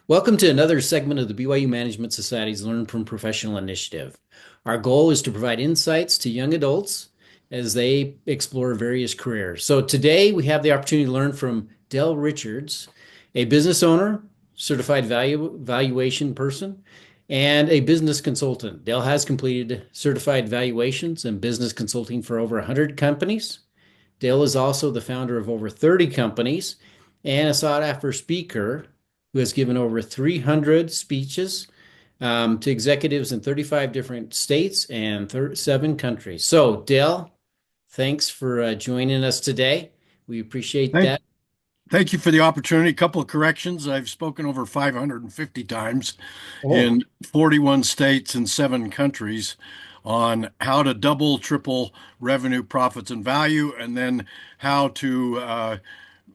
Welcome to another segment of the BYU Management Society's Learn from Professional initiative. Our goal is to provide insights to young adults as they explore various careers. So today we have the opportunity to learn from Dell Richards, a business owner, certified valuation person, and a business consultant. Dell has completed certified valuations and business consulting for over 100 companies. Dale is also the founder of over 30 companies and a sought after speaker who has given over 300 speeches to executives in 35 different states and 7 countries. So, Dale, thanks for joining us today. We appreciate Thank, that. thank you for the opportunity. A couple of corrections. I've spoken over 550 times Oh, in 41 states and 7 countries on how to double, triple revenue, profits, and value, and then how to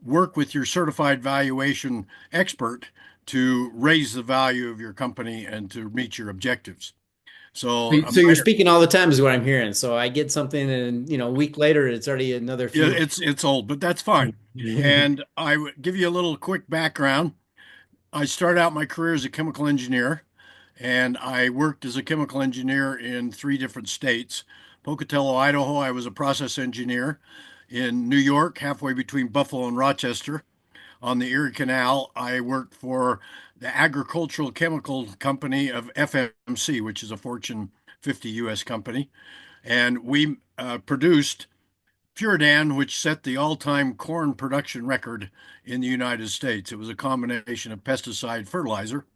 work with your certified valuation expert to raise the value of your company and to meet your objectives. So, so you're speaking all the time is what I'm hearing. So I get something and a week later it's already another yeah, few. it's old, but that's fine. And I would give you a little quick background. I started out my career as a chemical engineer, and I worked as a chemical engineer in 3 different states. Pocatello, Idaho, I was a process engineer. In New York, halfway between Buffalo and Rochester, on the Erie Canal, I worked for the agricultural chemical company of FMC, which is a Fortune 50 US company. And we produced Puridan, which set the all-time corn production record in the United States. It was a combination of pesticide fertilizer.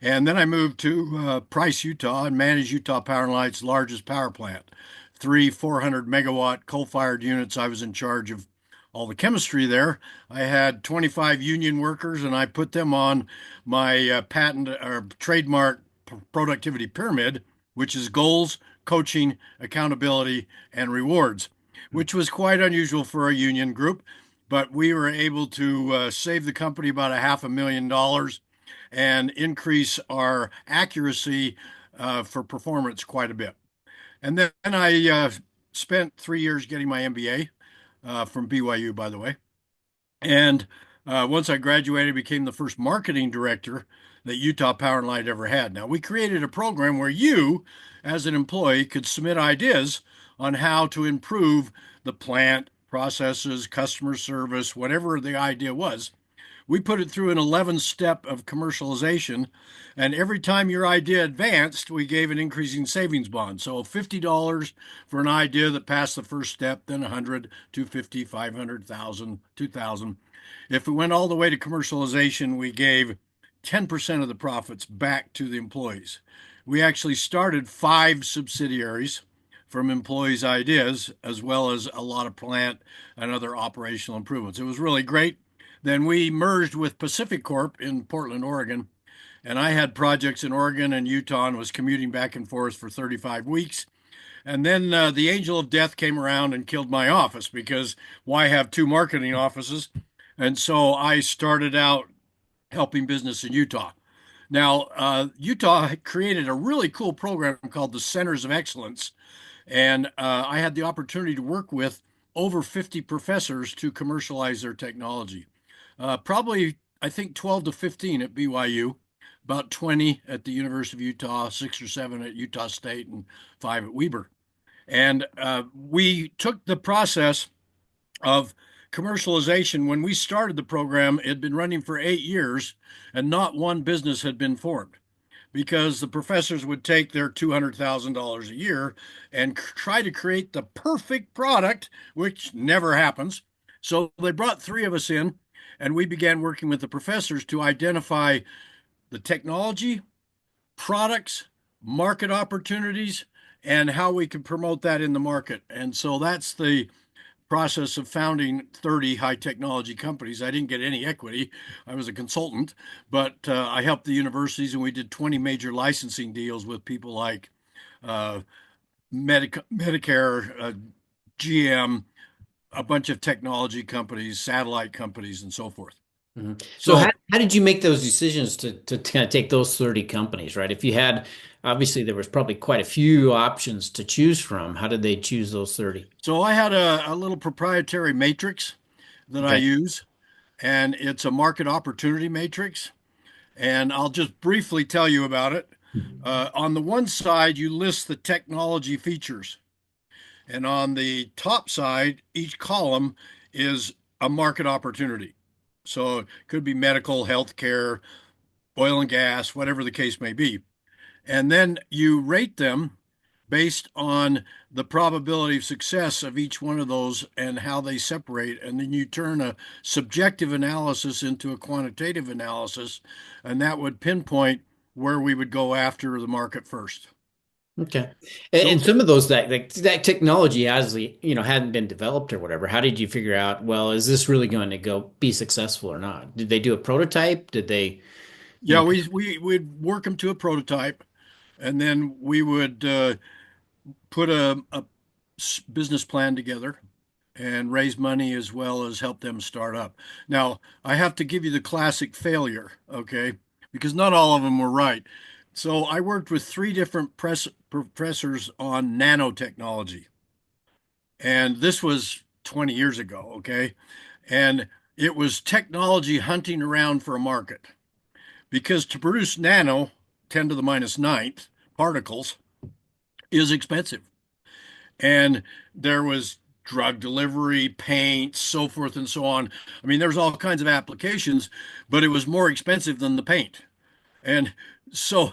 And then I moved to Price, Utah, and managed Utah Power and Light's largest power plant. Three 400 megawatt coal-fired units. I was in charge of all the chemistry there. I had 25 union workers, and I put them on my patent or trademark productivity pyramid, which is goals, coaching, accountability, and rewards, which was quite unusual for a union group. But we were able to save the company about a $500,000 and increase our accuracy for performance quite a bit. And then I spent 3 years getting my MBA from BYU, by the way. And once I graduated, I became the first marketing director that Utah Power and Light ever had. Now, we created a program where you, as an employee, could submit ideas on how to improve the plant, processes, customer service, whatever the idea was. We put it through an 11 step of commercialization. And every time your idea advanced, we gave an increasing savings bond. So $50 for an idea that passed the first step, then 100, 250, 500,000, 2,000. If it went all the way to commercialization, we gave 10% of the profits back to the employees. We actually started 5 subsidiaries from employees' ideas, as well as a lot of plant and other operational improvements. It was really great. Then we merged with Pacific Corp in Portland, Oregon, and I had projects in Oregon and Utah and was commuting back and forth for 35 weeks. And then the angel of death came around and killed my office because why have 2 marketing offices? And so I started out helping business in Utah. Now, Utah created a really cool program called the Centers of Excellence, and I had the opportunity to work with over 50 professors to commercialize their technology. Probably, I think 12 to 15 at BYU, about 20 at the University of Utah, 6 or 7 at Utah State, and 5 at Weber. And we took the process of commercialization. When we started the program, it had been running for 8 years, and not one business had been formed because the professors would take their $200,000 a year and try to create the perfect product, which never happens. So they brought 3 of us in, and we began working with the professors to identify the technology, products, market opportunities, and how we could promote that in the market. And so that's the process of founding 30 high technology companies. I didn't get any equity. I was a consultant, but I helped the universities, and we did 20 major licensing deals with people like uh, Medicare, GM, a bunch of technology companies, satellite companies, and so forth. Mhm. So So, how did you make those decisions to kind of take those 30 companies, right? If you had, obviously there was probably quite a few options to choose from. How did they choose those 30? so I had a little proprietary matrix that I Okay. use, and it's a market opportunity matrix. And I'll just briefly tell you about it. On the one side, you list the technology features. And on the top side, each column is a market opportunity. So it could be medical, healthcare, oil and gas, whatever the case may be. And then you rate them based on the probability of success of each one of those and how they separate. And then you turn a subjective analysis into a quantitative analysis, and that would pinpoint where we would go after the market first. Okay. And So, some of those that technology has, hadn't been developed or whatever. How did you figure out, well, is this really going to go be successful or not? Did they do a prototype? Did they, you yeah, know, we'd work them to a prototype, and then we would put a business plan together and raise money as well as help them start up. Now, I have to give you the classic failure, okay? Because not all of them were right. So I worked with three different professors on nanotechnology, and this was 20 years ago, okay? And it was technology hunting around for a market because to produce nano, 10 to the minus ninth particles, is expensive. And there was drug delivery, paint, so forth and so on. I mean, there was all kinds of applications, but it was more expensive than the paint. And so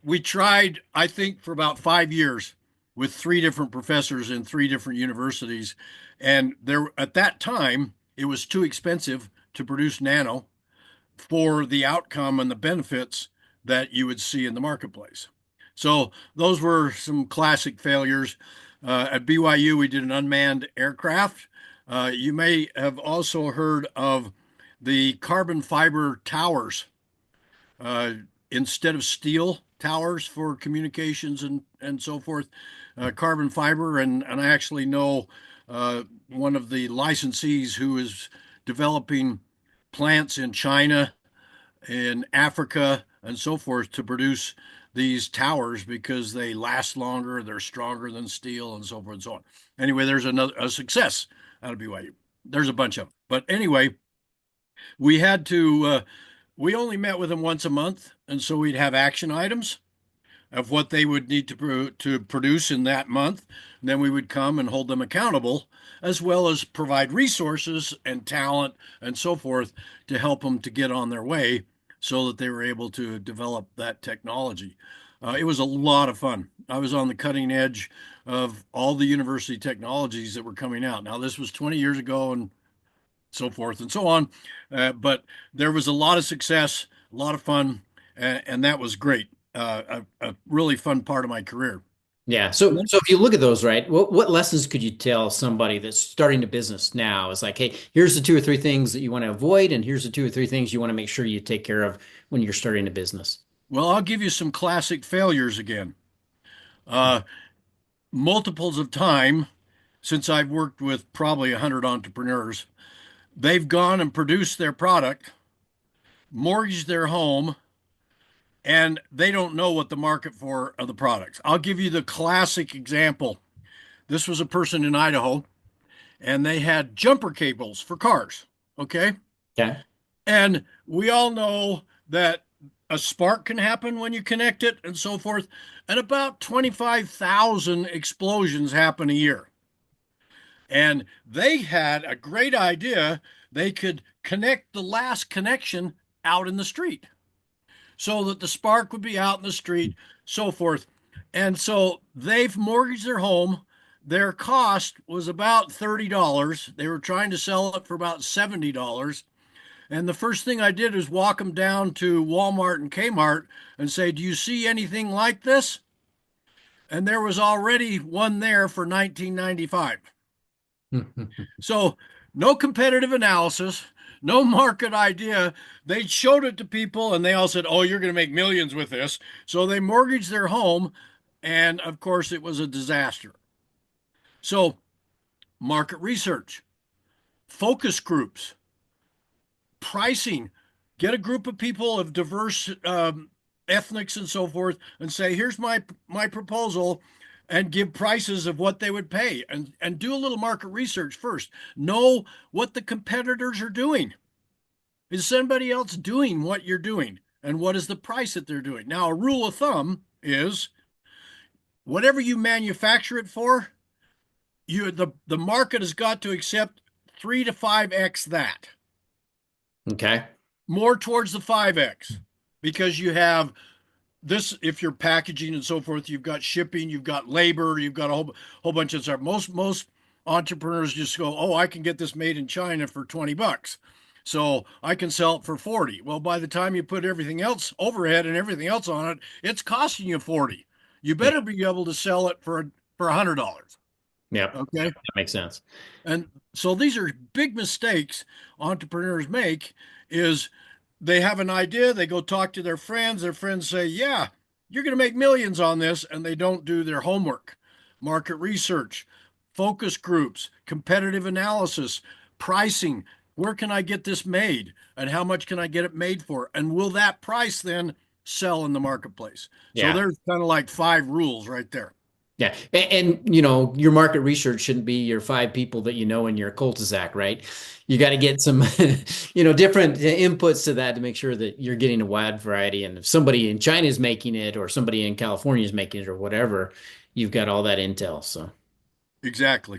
we tried, I think, for about 5 years with three different professors in three different universities. And there, at that time, it was too expensive to produce nano for the outcome and the benefits that you would see in the marketplace. So those were some classic failures. At BYU, we did an unmanned aircraft. You may have also heard of the carbon fiber towers uh, instead of steel towers for communications and so forth, carbon fiber. And I actually know one of the licensees who is developing plants in China, in Africa, and so forth to produce these towers because they last longer, they're stronger than steel, and so forth and so on. Anyway, there's a success out of BYU. There's a bunch of them. But anyway, we had to, we only met with them once a month. And so we'd have action items of what they would need to produce in that month. And then we would come and hold them accountable, as well as provide resources and talent and so forth to help them to get on their way so that they were able to develop that technology. It was a lot of fun. I was on the cutting edge of all the university technologies that were coming out. Now, this was 20 years ago and so forth and so on. But there was a lot of success, a lot of fun, and that was great. A really fun part of my career. yeah. So if you look at those, right, what lessons could you tell somebody that's starting a business now? It's like, hey, here's the two or three things that you want to avoid, and here's the two or three things you want to make sure you take care of when you're starting a business. Well, I'll give you some classic failures again. Uh, Multiples of time since I've worked with probably 100 entrepreneurs, they've gone and produced their product, mortgaged their home, and they don't know what the market for of the products. I'll give you the classic example. This was a person in Idaho, and they had jumper cables for cars. Okay. Okay. And we all know that a spark can happen when you connect it and so forth. And about 25,000 explosions happen a year. And they had a great idea. They could connect the last connection out in the street so that the spark would be out in the street, so forth. And so they've mortgaged their home. Their cost was about $30. They were trying to sell it for about $70. And the first thing I did was walk them down to Walmart and Kmart and say, "Do you see anything like this?" And there was already one there for 1995. So, no competitive analysis, no market idea. They showed it to people and they all said, "Oh, you're going to make millions with this." So they mortgaged their home. And of course, it was a disaster. So, market research, focus groups, pricing, get a group of people of diverse ethnics and so forth and say, "Here's my proposal," and give prices of what they would pay and do a little market research first. Know what the competitors are doing. Is somebody else doing what you're doing? And what is the price that they're doing? Now, a rule of thumb is whatever you manufacture it for, the market has got to accept 3 to 5x that, Okay. more towards the 5x, because you have this, if you're packaging and so forth, you've got shipping, you've got labor, you've got a whole bunch of stuff. Most entrepreneurs just go, oh, I can get this made in China for $20. So I can sell it for 40. Well, by the time you put everything else, overhead and everything else on it, it's costing you 40. You Yeah. better be able to sell it for $100. Yep. Okay. That makes sense. And so these are big mistakes entrepreneurs make is they have an idea, they go talk to their friends say, "Yeah, you're going to make millions on this," and they don't do their homework. Market research, focus groups, competitive analysis, pricing. Where can I get this made and how much can I get it made for? And will that price then sell in the marketplace? So Yeah. there's kind of like 5 rules right there. Yeah. You know, your market research shouldn't be your five people that you know in your cul-de-sac, right? You got to get some, different inputs to that to make sure that you're getting a wide variety. And if somebody in China is making it or somebody in California is making it or whatever, you've got all that intel. So, Exactly.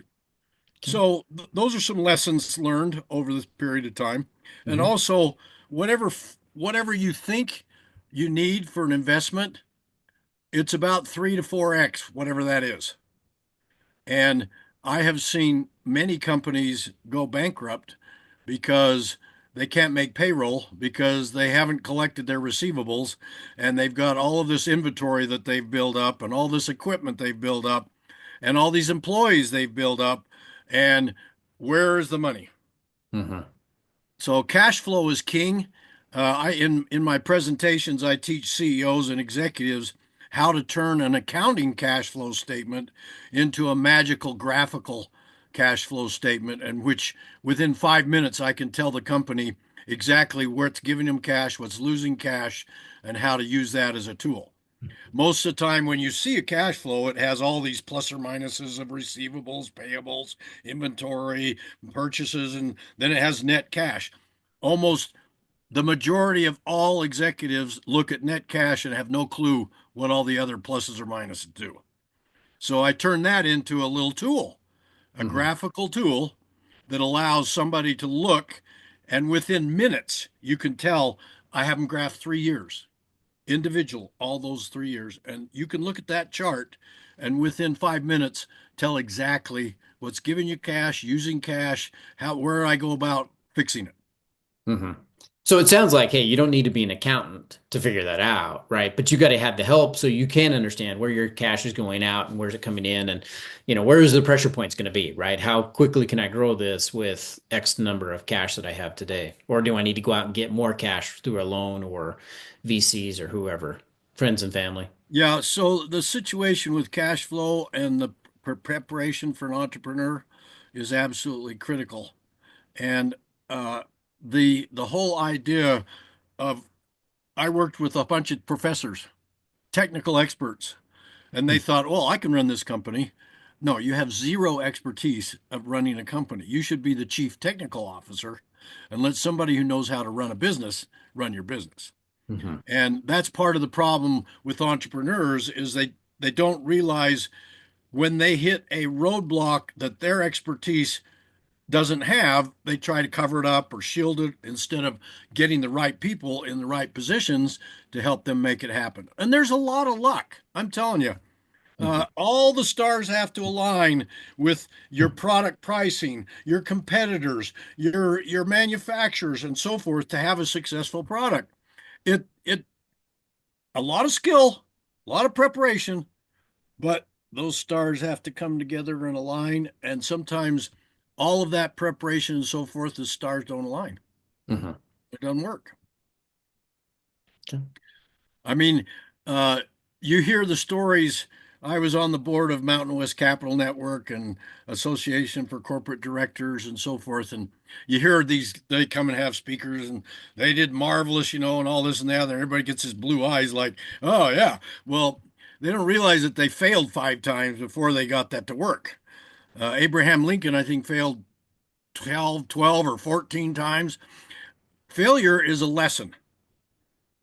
okay. So those are some lessons learned over this period of time. And Mhm. also, whatever you think you need for an investment, it's about 3 to 4x, whatever that is. And I have seen many companies go bankrupt because they can't make payroll because they haven't collected their receivables and they've got all of this inventory that they've built up and all this equipment they've built up and all these employees they've built up. And where is the money? Mhm. So cash flow is king. In my presentations, I teach CEOs and executives how to turn an accounting cash flow statement into a magical graphical cash flow statement, and which within 5 minutes I can tell the company exactly what's giving them cash, what's losing cash, and how to use that as a tool. Most of the time, when you see a cash flow, it has all these plus or minuses of receivables, payables, inventory, purchases, and then it has net cash. Almost the majority of all executives look at net cash and have no clue what all the other pluses or minuses do. So I turn that into a little tool, a Mhm. graphical tool that allows somebody to look, and within minutes, you can tell I haven't graphed 3 years individual, all those 3 years. And you can look at that chart and within 5 minutes tell exactly what's giving you cash, using cash, where I go about fixing it. Hmm. So it sounds like, hey, you don't need to be an accountant to figure that out, right? But you got to have the help so you can understand where your cash is going out and where's it coming in and, where is the pressure points going to be, right? How quickly can I grow this with X number of cash that I have today? Or do I need to go out and get more cash through a loan or VCs or whoever, friends and family? Yeah, so the situation with cash flow and the preparation for an entrepreneur is absolutely critical. And uh, the whole idea of I worked with a bunch of professors, technical experts, and they thought, "Oh, I can run this company." No, you have zero expertise of running a company. You should be the chief technical officer and let somebody who knows how to run a business run your business. Hmm. And that's part of the problem with entrepreneurs is they don't realize when they hit a roadblock that their expertise doesn't have, they try to cover it up or shield it instead of getting the right people in the right positions to help them make it happen. And there's a lot of luck. I'm telling you, Hmm. all the stars have to align with your product pricing, your competitors, your manufacturers, and so forth to have a successful product. It a lot of skill, a lot of preparation, but those stars have to come together and align. And sometimes all of that preparation and so forth, the stars don't align. Hmm. It doesn't work. I mean, uh, you hear the stories. I was on the board of Mountain West Capital Network and Association for Corporate Directors and so forth. And you hear these, they come and have speakers and they did marvelous, and all this and that. And everybody gets his blue eyes like, oh, yeah. Well, they don't realize that they failed 5 times before they got that to work. Abraham Lincoln, I think, failed 12 or 14 times. Failure is a lesson,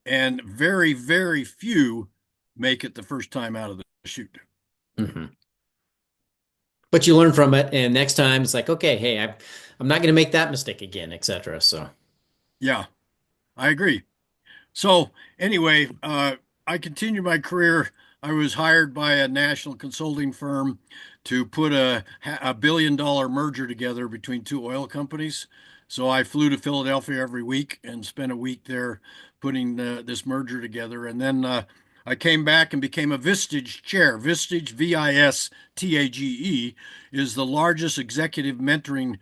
and very, very few make it the first time out of the chute. Hmm. But you learn from it, and next time it's like, okay, hey, I'm not going to make that mistake again, etc. So, Yeah, I agree. So anyway, I continued my career. I was hired by a national consulting firm to put a billion-dollar merger together between two oil companies. So I flew to Philadelphia every week and spent a week there putting this merger together. And then I came back and became a Vistage chair. Vistage, Vistage, is the largest executive mentoring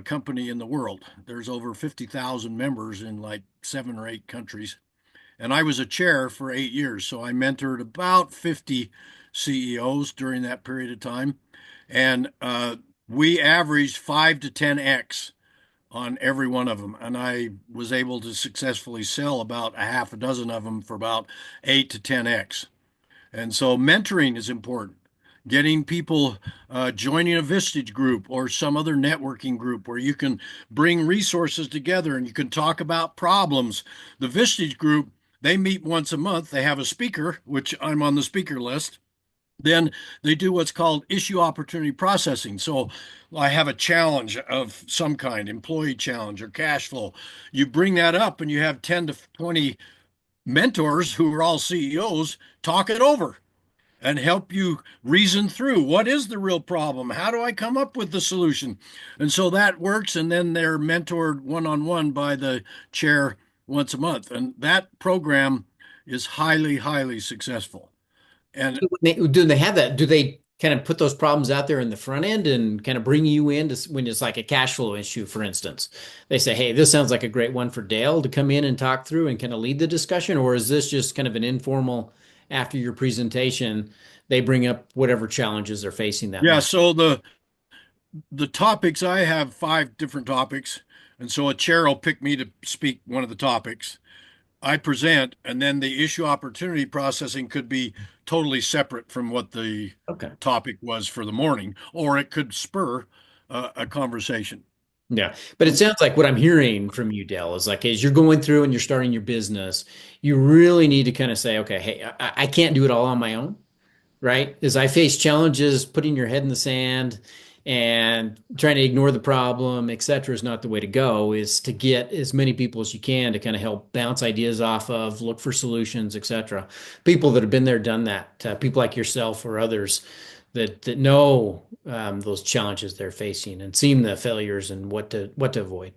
company in the world. There's over 50,000 members in like 7 or 8 countries. And I was a chair for 8 years. So I mentored about 50 CEOs during that period of time. And we averaged 5 to 10x on every one of them. And I was able to successfully sell about a half a dozen of them for about 8 to 10x. And so mentoring is important. Getting people joining a Vistage group or some other networking group where you can bring resources together and you can talk about problems. The Vistage group, they meet once a month. They have a speaker, which I'm on the speaker list. Then they do what's called issue opportunity processing. So I have a challenge of some kind, employee challenge or cash flow. You bring that up and you have 10 to 20 mentors who are all CEOs talk it over and help you reason through what is the real problem? How do I come up with the solution? And so that works. And then they're mentored one on one by the chair once a month. And that program is highly, highly successful. And do they have that? Do they kind of put those problems out there in the front end and kind of bring you in to, when it's like a cash flow issue, for instance? They say, hey, this sounds like a great one for Dale to come in and talk through and kind of lead the discussion, or is this just kind of an informal after your presentation? They bring up whatever challenges they're facing that yeah, month. so the topics, I have 5 different topics. And so a chair will pick me to speak one of the topics. I present, and then the issue opportunity processing could be totally separate from what the Okay. topic was for the morning, or it could spur a conversation. Yeah. But it sounds like what I'm hearing from you, Dell, is like as you're going through and you're starting your business, you really need to kind of say, okay, hey, I can't do it all on my own. Right? As I face challenges, putting your head in the sand and trying to ignore the problem, et cetera, is not the way to go, is to get as many people as you can to kind of help bounce ideas off of, look for solutions, et cetera. People that have been there, done that, people like yourself or others that know those challenges they're facing and seen the failures and what to avoid.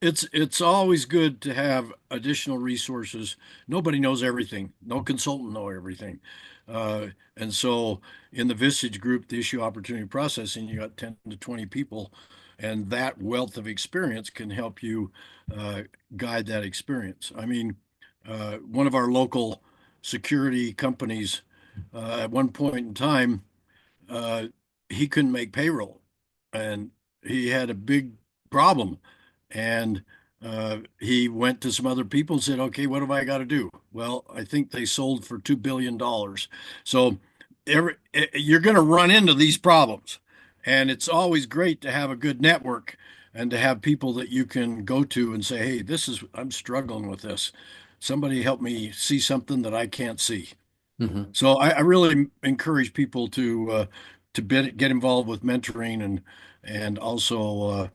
It's always good to have additional resources. Nobody knows everything. No consultant know everything. And so in the Vistage group, the issue opportunity processing, you got 10 to 20 people, and that wealth of experience can help you uh, guide that experience. I mean, one of our local security companies, at one point in time, uh, he couldn't make payroll and he had a big problem. And he went to some other people and said, okay, what have I got to do? Well, I think they sold for $2 billion. So you're going to run into these problems. And it's always great to have a good network and to have people that you can go to and say, hey, I'm struggling with this. Somebody help me see something that I can't see. Mhm. So I really encourage people to get involved with mentoring and also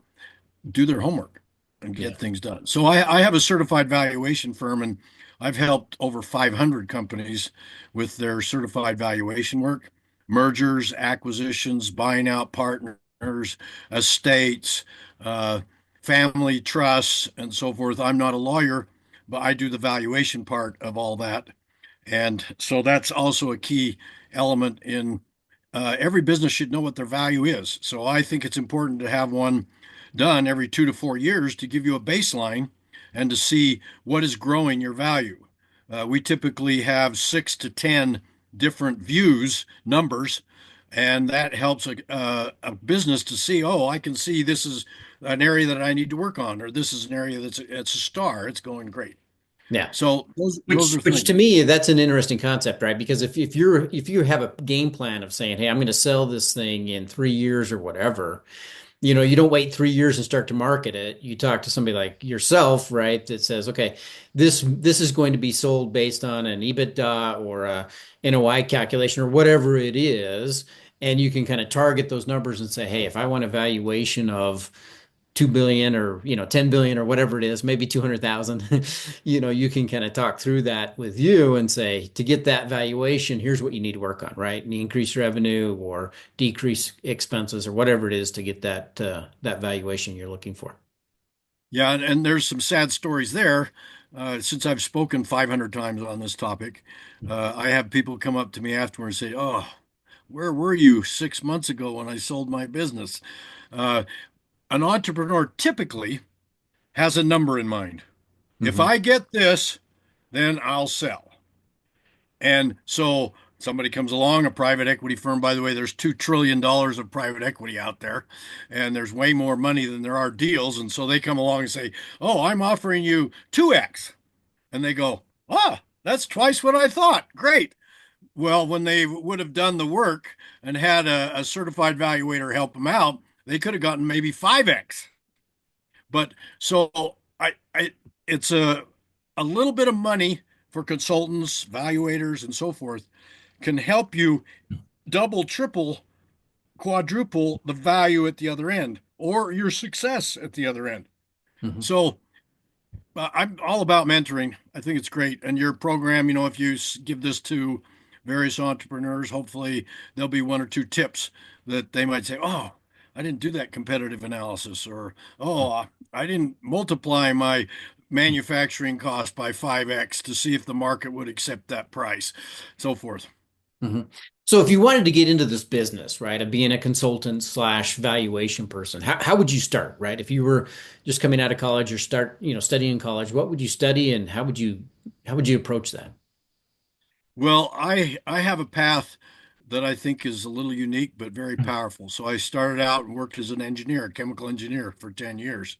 do their homework and Yeah. get things done. So I have a certified valuation firm, and I've helped over 500 companies with their certified valuation work, mergers, acquisitions, buying out partners, estates, uh, family trusts, and so forth. I'm not a lawyer, but I do the valuation part of all that. And so that's also a key element in every business should know what their value is. So I think it's important to have one done every 2 to 4 years to give you a baseline and to see what is growing your value. We typically have 6 to 10 different views, numbers, and that helps a business to see, oh, I can see this is an area that I need to work on, or this is an area it's a star, it's going great. Yeah. So those are Which to things. me, that's an interesting concept, right? Because if you have a game plan of saying, hey, I'm going to sell this thing in 3 years or whatever, You don't wait 3 years and start to market it. You talk to somebody like yourself, right, that says, okay, this is going to be sold based on an EBITDA or a NOI calculation or whatever it is, and you can kind of target those numbers and say, hey, if I want a valuation of 2 billion or 10 billion or whatever it is, maybe 200,000, you can kind of talk through that with you and say, to get that valuation, here's what you need to work on, right? And increase revenue or decrease expenses or whatever it is to get that valuation you're looking for. Yeah, and there's some sad stories there. Since I've spoken 500 times on this topic, I have people come up to me afterwards and say, "Oh, where were you 6 months ago when I sold my business?" Uh, an entrepreneur typically has a number in mind. If Hmm. I get this, then I'll sell. And so somebody comes along, a private equity firm. By the way, there's $2 trillion of private equity out there, and there's way more money than there are deals. And so they come along and say, "Oh, I'm offering you 2x." And they go, "Ah, that's twice what I thought. Great." Well, when they would have done the work and had a certified valuator help them out, they could have gotten maybe 5x. But so I it's a little bit of money for consultants, valuators, and so forth can help you double, triple, quadruple the value at the other end or your success at the other end. Hmm. So I'm all about mentoring. I think it's great. And your program, if you give this to various entrepreneurs, hopefully there'll be one or two tips that they might say, "Oh, I didn't do that competitive analysis," or, "Oh, I didn't multiply my manufacturing cost by 5x to see if the market would accept that price," so forth. Hmm. So if you wanted to get into this business, right, of being a consultant slash valuation person, how would you start, right? If you were just coming out of college or studying in college, what would you study and how would you approach that? Well, I have a path that I think is a little unique but very powerful. So I started out and worked as an engineer, a chemical engineer for 10 years.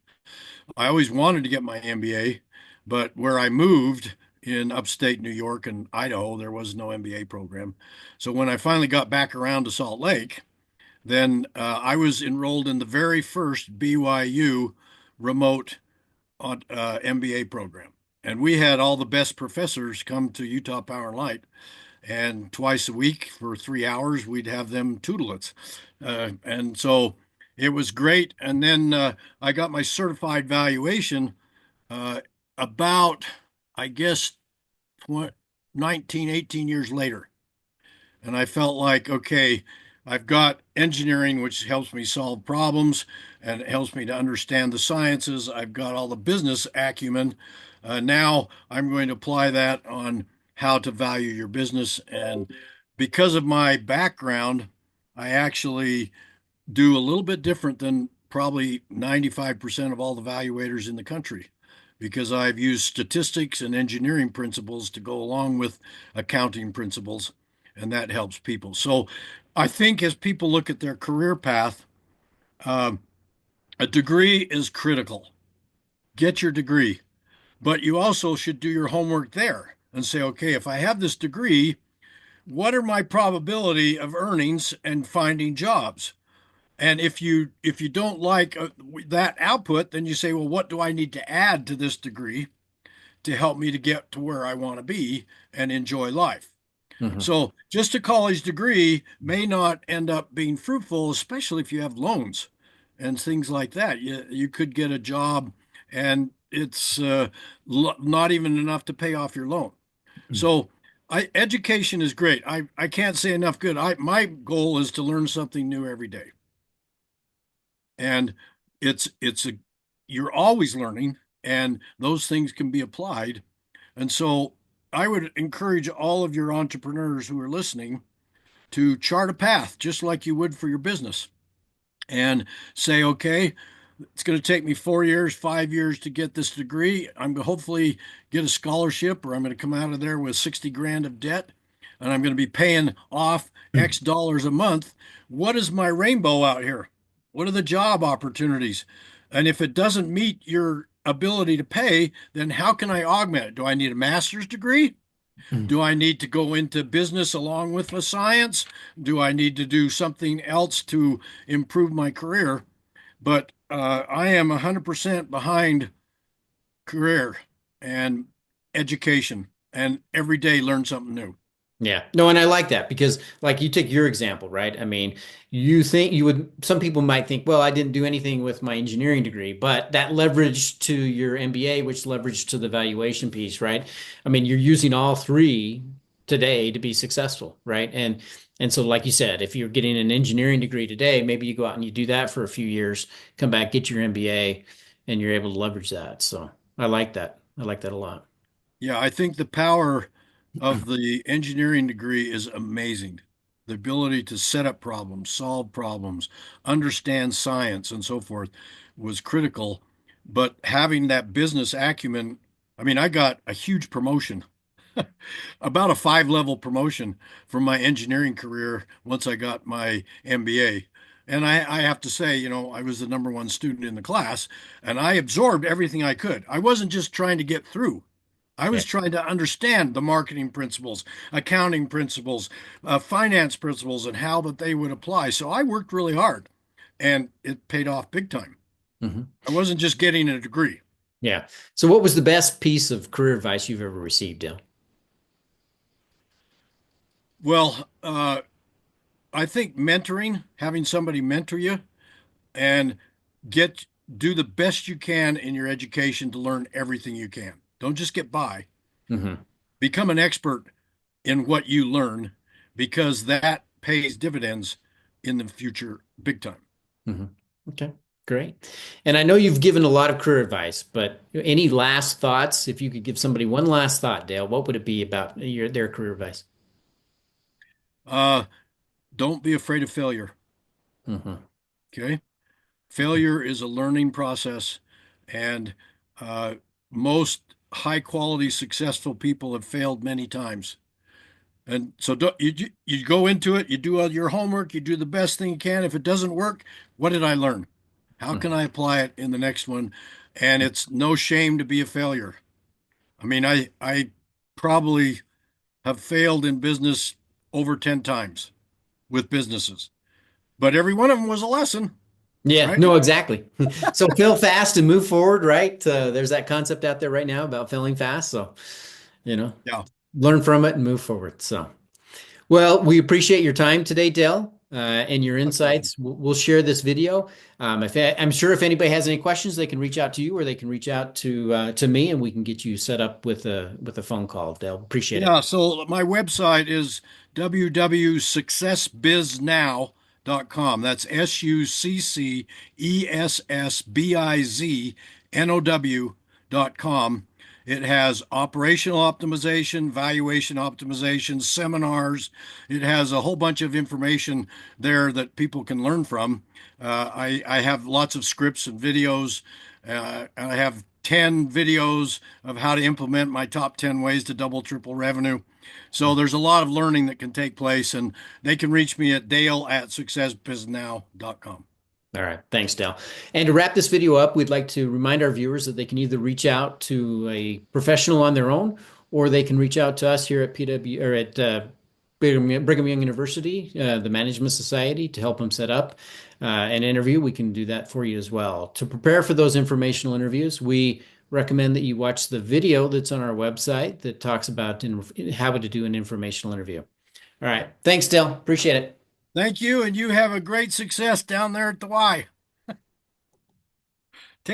I always wanted to get my MBA, but where I moved in upstate New York and Idaho, there was no MBA program. So when I finally got back around to Salt Lake, then I was enrolled in the very first BYU remote MBA program. And we had all the best professors come to Utah Power and Light, and twice a week for 3 hours, we'd have them tutel us. And so it was great. And then I got my certified valuation uh, about, I guess, 20, 19, 18 years later. And I felt like, okay, I've got engineering, which helps me solve problems and it helps me to understand the sciences. I've got all the business acumen. Now I'm going to apply that on how to value your business. And because of my background, I actually do a little bit different than probably 95% of all the valuators in the country because I've used statistics and engineering principles to go along with accounting principles, and that helps people. So I think as people look at their career path, um, a degree is critical. Get your degree, but you also should do your homework there and say, okay, if I have this degree, what are my probability of earnings and finding jobs? And if you don't like that output, then you say, well, what do I need to add to this degree to help me to get to where I want to be and enjoy life? Hmm. So just a college degree may not end up being fruitful, especially if you have loans and things like that. You could get a job and it's not even enough to pay off your loan. So education is great. I can't say enough good. My goal is to learn something new every day. And it's a you're always learning and those things can be applied. And so I would encourage all of your entrepreneurs who are listening to chart a path just like you would for your business and say, okay, it's going to take me 4 years, 5 years to get this degree. I'm going to hopefully get a scholarship, or I'm going to come out of there with 60 grand of debt, and I'm going to be paying off X dollars a month. What is my rainbow out here? What are the job opportunities? And if it doesn't meet your ability to pay, then how can I augment it? Do I need a master's degree? Do I need to go into business along with the science? Do I need to do something else to improve my career? but I am 100% behind career and education and every day learn something new. Yeah. No, and I like that because like you take your example, right? I mean, you think you would, some people might think, well, I didn't do anything with my engineering degree, but that leverage to your MBA, which leverage to the valuation piece, right? I mean, you're using all three today to be successful, right? And so like you said, if you're getting an engineering degree today, maybe you go out and you do that for a few years, come back, get your MBA, and you're able to leverage that. So I like that. I like that a lot. Yeah, I think the power of the engineering degree is amazing. The ability to set up problems, solve problems, understand science, and so forth was critical. But having that business acumen, I mean, I got a huge promotion, about a five-level promotion from my engineering career once I got my MBA. And I have to say, I was the number one student in the class, and I absorbed everything I could. I wasn't just trying to get through. I Yeah. was trying to understand the marketing principles, accounting principles, finance principles, and how that they would apply. So I worked really hard, and it paid off big time. Mhm. I wasn't just getting a degree. Yeah. So what was the best piece of career advice you've ever received, Dale? Well, I think mentoring, having somebody mentor you, and get do the best you can in your education to learn everything you can. Don't just get by. Hmm. Become an expert in what you learn because that pays dividends in the future big time. Hmm. Okay, great. And I know you've given a lot of career advice, but any last thoughts? If you could give somebody one last thought, Dale, what would it be about their career advice? Uh, don't be afraid of failure. Hmm. Okay. Failure is a learning process, and uh, most high quality, successful people have failed many times. And so you go into it, you do all your homework, you do the best thing you can. If it doesn't work, what did I learn? How can I apply it in the next one? And it's no shame to be a failure. I mean, I probably have failed in business over 10 times with businesses, but every one of them was a lesson, Yeah, right? no, exactly. So fail fast and move forward, right? There's that concept out there right now about failing fast. So, you know, Yeah. learn from it and move forward. So. Well, we appreciate your time today, Dale, and your My pleasure. insights. We'll share this video. I'm sure if anybody has any questions, they can reach out to you or they can reach out to me, and we can get you set up with a phone call, Dale. Appreciate it. Yeah, so my website is www.successbiznow.com. That's successbiznow.com. It has operational optimization, valuation optimization, seminars. It has a whole bunch of information there that people can learn from. I have lots of scripts and videos. And I have 10 videos of how to implement my top 10 ways to double, triple revenue. So there's a lot of learning that can take place, and they can reach me at dale@successbiznow.com. All right. Thanks, Dale. And to wrap this video up, we'd like to remind our viewers that they can either reach out to a professional on their own, or they can reach out to us here at PW or at Brigham Young University, the Management Society, to help them set up an interview. We can do that for you as well. To prepare for those informational interviews, we recommend that you watch the video that's on our website that talks about how to do an informational interview. All right. Thanks, Dale. Appreciate it. Thank you, and you have a great success down there at the Y.